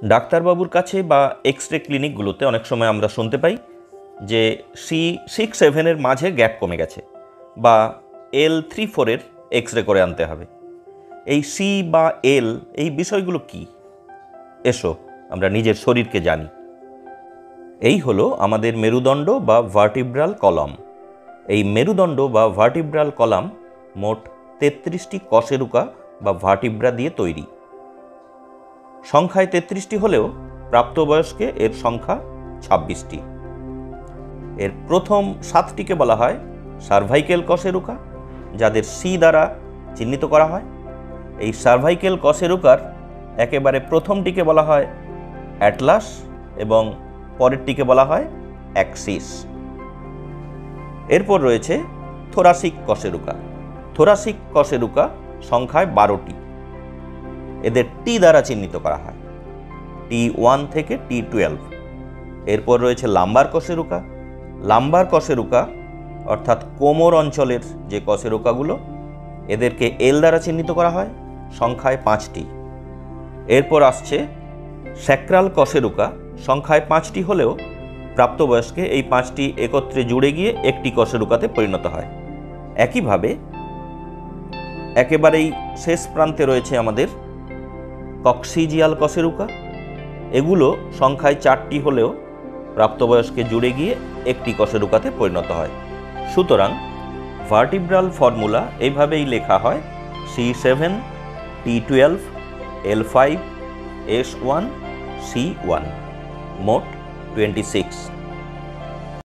ডাক্তারবাবুর কাছে বা এক্স রে ক্লিনিকগুলোতে অনেক সময় আমরা শুনতে পাই যে C6-7 মাঝে গ্যাপ কমে গেছে বা L3-4 এক্স রে করে আনতে হবে। এই সি বা এল এই বিষয়গুলো কি? এসো আমরা নিজের শরীরকে জানি। এই হলো আমাদের মেরুদণ্ড বা ভার্টিব্রাল কলাম। এই মেরুদণ্ড বা ভার্টিব্রাল কলাম মোট 33টি কশেরুকা বা ভার্টিব্রা দিয়ে তৈরি। সংখ্যায় 33টি হলেও প্রাপ্তবয়স্কে এর সংখ্যা 26টি। এর প্রথম 7টিকে বলা হয় সার্ভাইকেল কশেরুকা, যাদের সি দ্বারা চিহ্নিত করা হয়। এই সার্ভাইকেল কশেরুকার একেবারে প্রথমটিকে বলা হয় অ্যাটলাস এবং পরেরটিকে বলা হয় অ্যাক্সিস। এরপর রয়েছে থোরাসিক কশেরুকা। থোরাসিক কশেরুকা সংখ্যায় 12টি। এদের টি দ্বারা চিহ্নিত করা হয়, T1 থেকে T12। এরপর রয়েছে লাম্বার কশেরুকা। লাম্বার কশেরুকা অর্থাৎ কোমর অঞ্চলের যে কশেরুকাগুলো, এদেরকে এল দ্বারা চিহ্নিত করা হয়, সংখ্যায় 5টি। এরপর আসছে স্যাক্রাল কশেরুকা, সংখ্যায় 5টি হলেও প্রাপ্তবয়স্কে এই 5টি একত্রে জুড়ে গিয়ে একটি কশেরুকাতে পরিণত হয়। একইভাবে একেবারেই শেষ প্রান্তে রয়েছে আমাদের কক্সিজিয়াল কশেরুকা। এগুলো সংখ্যায় 4টি হলেও প্রাপ্তবয়স্কে জুড়ে গিয়ে একটি কশেরুকাতে পরিণত হয়। সুতরাং ভার্টিব্রাল ফর্মুলা এইভাবেই লেখা হয়: C7, T12, L5, S1, C1, মোট 26।